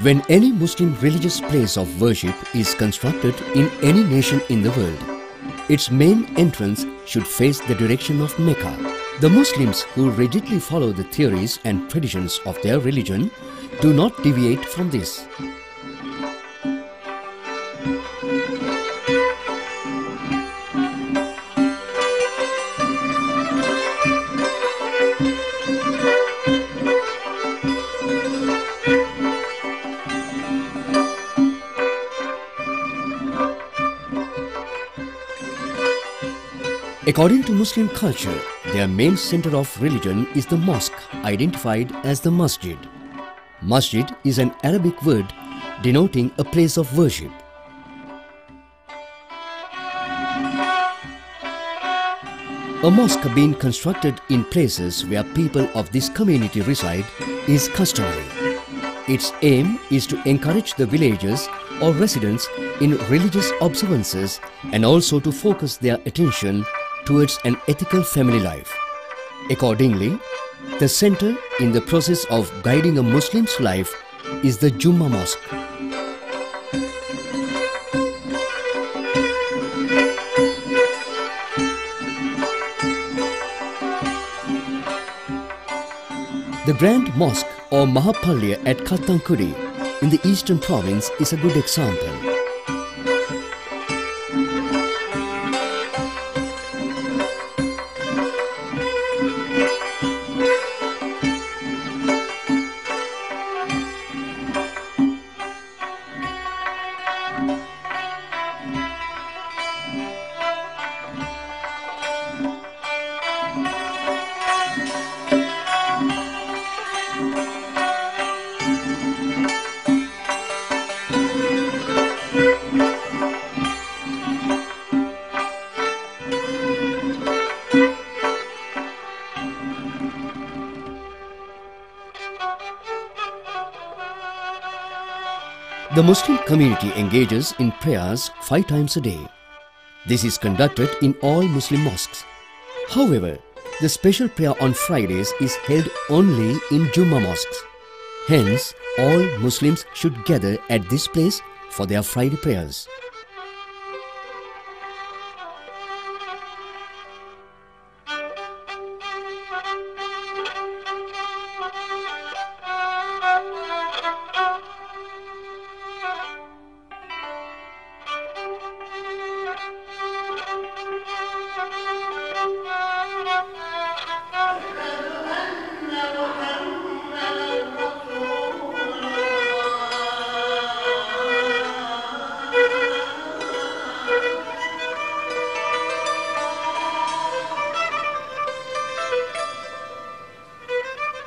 When any Muslim religious place of worship is constructed in any nation in the world, its main entrance should face the direction of Mecca. The Muslims who rigidly follow the theories and traditions of their religion do not deviate from this. According to Muslim culture, their main center of religion is the mosque, identified as the masjid. Masjid is an Arabic word denoting a place of worship. A mosque being constructed in places where people of this community reside is customary. Its aim is to encourage the villagers or residents in religious observances and also to focus their attention towards an ethical family life. Accordingly, the center in the process of guiding a Muslim's life is the Jummah Mosque. The Grand Mosque or Mahapalya at Kattankudy in the eastern province is a good example. The Muslim community engages in prayers 5 times a day. This is conducted in all Muslim mosques. However, the special prayer on Fridays is held only in Jummah mosques. Hence, all Muslims should gather at this place for their Friday prayers.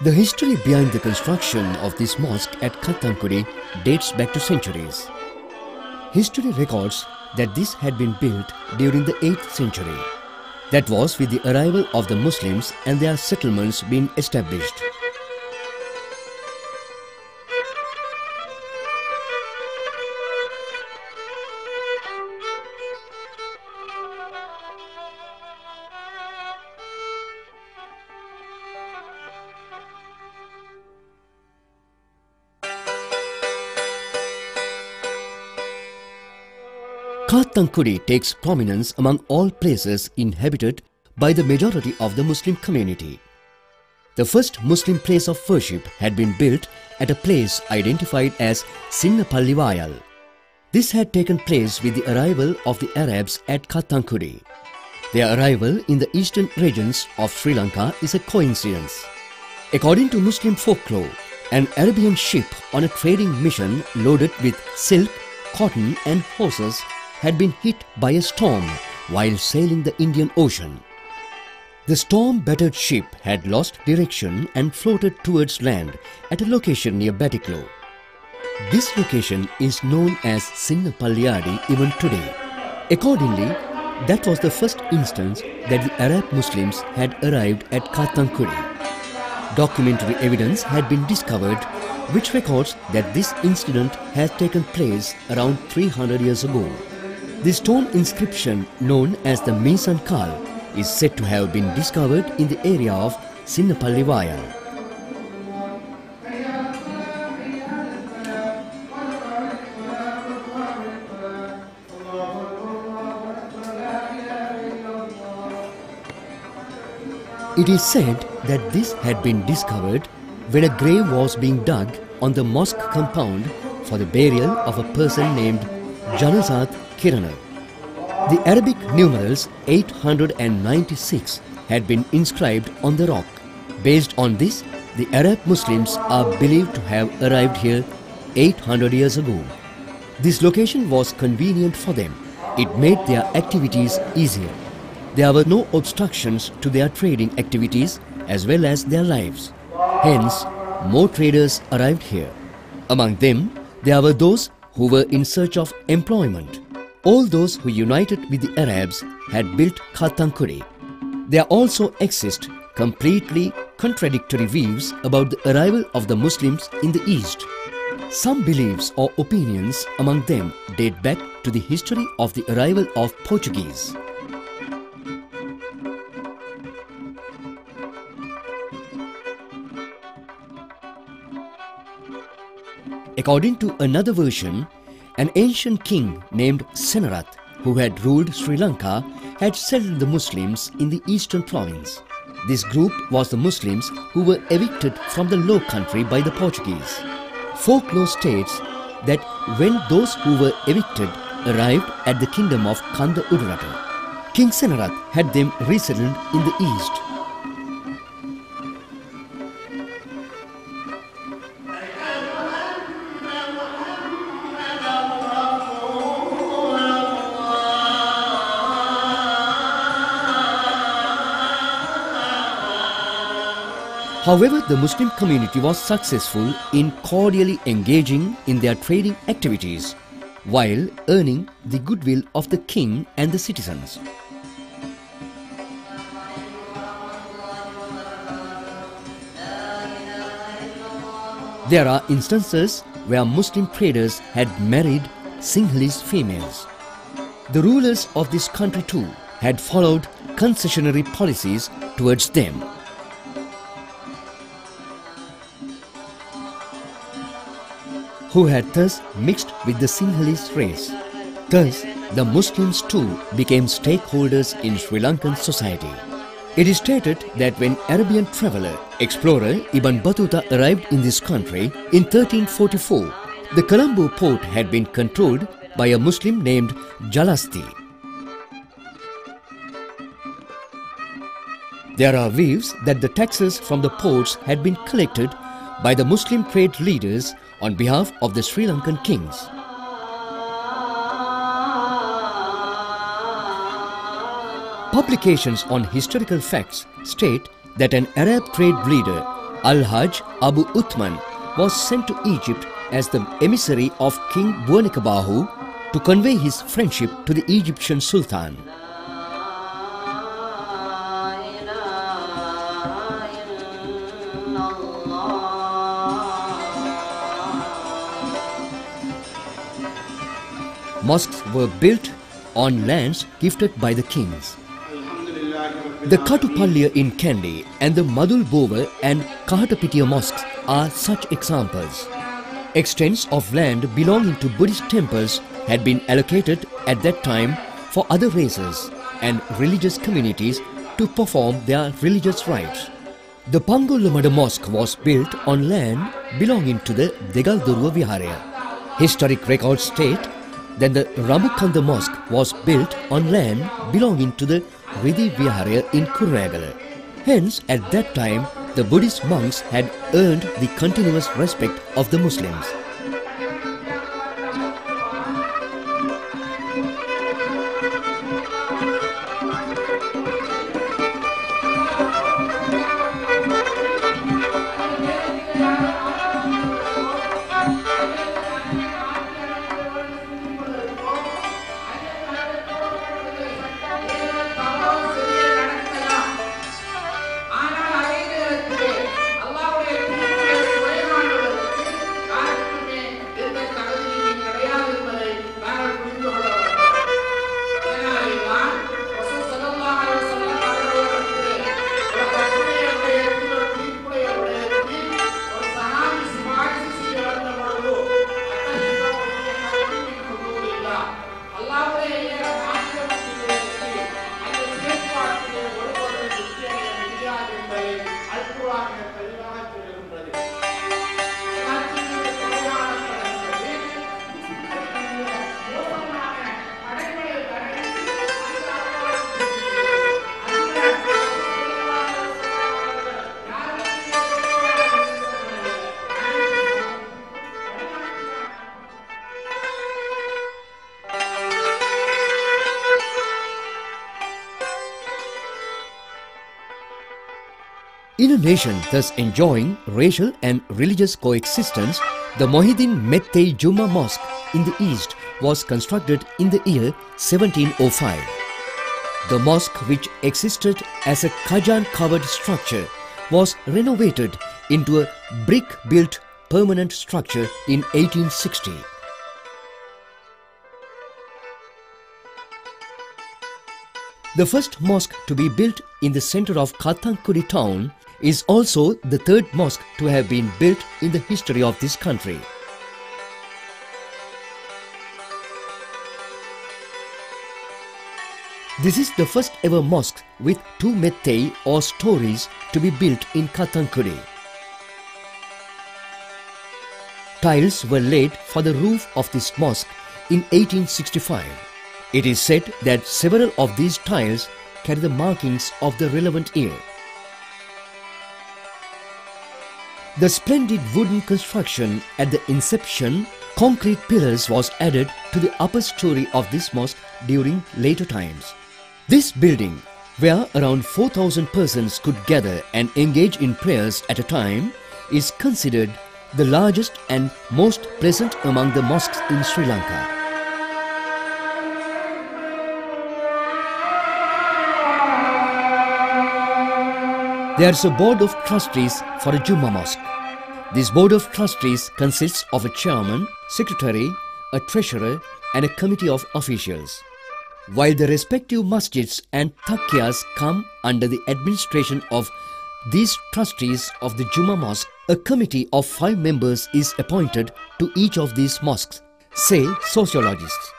The history behind the construction of this mosque at Kattankudy dates back to centuries. History records that this had been built during the 8th century. That was with the arrival of the Muslims and their settlements being established. Kattankudy takes prominence among all places inhabited by the majority of the Muslim community. The first Muslim place of worship had been built at a place identified as Sinnapallivayal. This had taken place with the arrival of the Arabs at Kattankudy. Their arrival in the eastern regions of Sri Lanka is a coincidence. According to Muslim folklore, an Arabian ship on a trading mission loaded with silk, cotton and horses had been hit by a storm while sailing the Indian Ocean. The storm-battered ship had lost direction and floated towards land at a location near Batiklo. This location is known as Sinnapalliyadi even today. Accordingly, that was the first instance that the Arab Muslims had arrived at Kattankudy. Documentary evidence had been discovered which records that this incident had taken place around 300 years ago. The stone inscription known as the Misan Kal is said to have been discovered in the area of Sinnapallivayal. It is said that this had been discovered when a grave was being dug on the mosque compound for the burial of a person named Janazat Kirana. The Arabic numerals 896 had been inscribed on the rock. Based on this, the Arab Muslims are believed to have arrived here 800 years ago. This location was convenient for them. It made their activities easier. There were no obstructions to their trading activities as well as their lives. Hence, more traders arrived here. Among them, there were those who were in search of employment. All those who united with the Arabs had built Kattankudy. There also exist completely contradictory views about the arrival of the Muslims in the East. Some beliefs or opinions among them date back to the history of the arrival of Portuguese. According to another version, an ancient king named Senarath, who had ruled Sri Lanka, had settled the Muslims in the eastern province. This group was the Muslims who were evicted from the Low Country by the Portuguese. Folklore states that when those who were evicted arrived at the kingdom of Kanda Udurata, King Senarath had them resettled in the east. However, the Muslim community was successful in cordially engaging in their trading activities while earning the goodwill of the king and the citizens. There are instances where Muslim traders had married Sinhalese females. The rulers of this country too had followed concessionary policies towards them. Who had thus mixed with the Sinhalese race. Thus, the Muslims too became stakeholders in Sri Lankan society. It is stated that when Arabian traveller, explorer Ibn Battuta arrived in this country in 1344, the Colombo port had been controlled by a Muslim named Jalasti. There are views that the taxes from the ports had been collected by the Muslim trade leaders on behalf of the Sri Lankan kings. Publications on historical facts state that an Arab trade leader, Al-Hajj Abu Uthman, was sent to Egypt as the emissary of King Buanikabahu to convey his friendship to the Egyptian Sultan. Mosques were built on lands gifted by the kings. The Katupalliya in Kandy and the Madul Bover and Kahatapitiya mosques are such examples. Extents of land belonging to Buddhist temples had been allocated at that time for other races and religious communities to perform their religious rites. The Pangolamada Mosque was built on land belonging to the Degalduruwa Viharaya. Historic records state that the Ramukanda Mosque was built on land belonging to the Riddhi Viharaya in Kurragala. Hence, at that time, the Buddhist monks had earned the continuous respect of the Muslims. In a nation thus enjoying racial and religious coexistence, the Mohideen Mettey Juma Mosque in the east was constructed in the year 1705. The mosque, which existed as a Kajan-covered structure, was renovated into a brick-built permanent structure in 1860. The first mosque to be built in the center of Kattankudy town is also the third mosque to have been built in the history of this country. This is the first ever mosque with two mettey or stories to be built in Kattankudy. Tiles were laid for the roof of this mosque in 1865. It is said that several of these tiles carry the markings of the relevant year. The splendid wooden construction at the inception, concrete pillars was added to the upper story of this mosque during later times. This building, where around 4,000 persons could gather and engage in prayers at a time, is considered the largest and most pleasant among the mosques in Sri Lanka. There is a board of trustees for a Juma mosque. This board of trustees consists of a chairman, secretary, a treasurer and a committee of officials. While the respective masjids and takyas come under the administration of these trustees of the Juma mosque, a committee of 5 members is appointed to each of these mosques, say sociologists.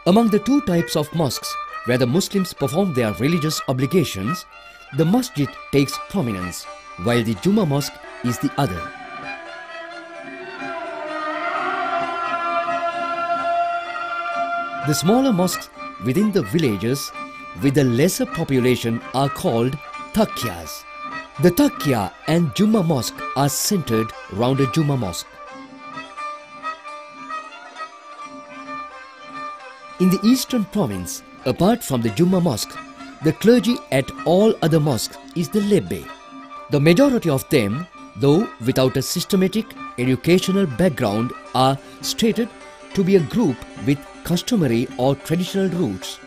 Among the two types of mosques where the Muslims perform their religious obligations, the masjid takes prominence, while the Juma mosque is the other. The smaller mosques within the villages with a lesser population are called takyas. The takya and Juma mosque are centered round a Juma mosque. In the eastern province, apart from the Juma mosque, the clergy at all other mosques is the Lebbe. The majority of them, though without a systematic educational background, are stated to be a group with customary or traditional roots.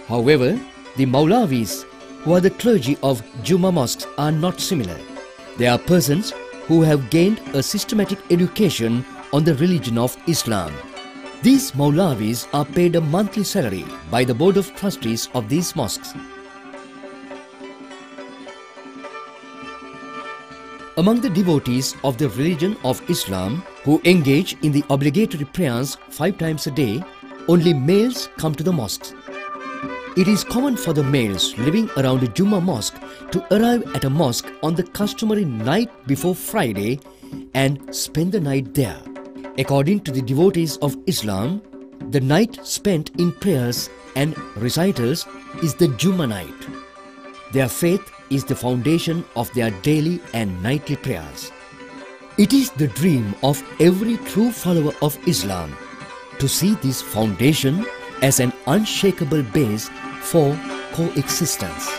However, the Maulavis, who are the clergy of Juma mosques, are not similar. They are persons who have gained a systematic education on the religion of Islam. These Maulavis are paid a monthly salary by the board of trustees of these mosques. Among the devotees of the religion of Islam who engage in the obligatory prayers 5 times a day, only males come to the mosques. It is common for the males living around a Juma mosque to arrive at a mosque on the customary night before Friday and spend the night there. According to the devotees of Islam, the night spent in prayers and recitals is the Juma night. Their faith is the foundation of their daily and nightly prayers. It is the dream of every true follower of Islam to see this foundation as an unshakable base for coexistence.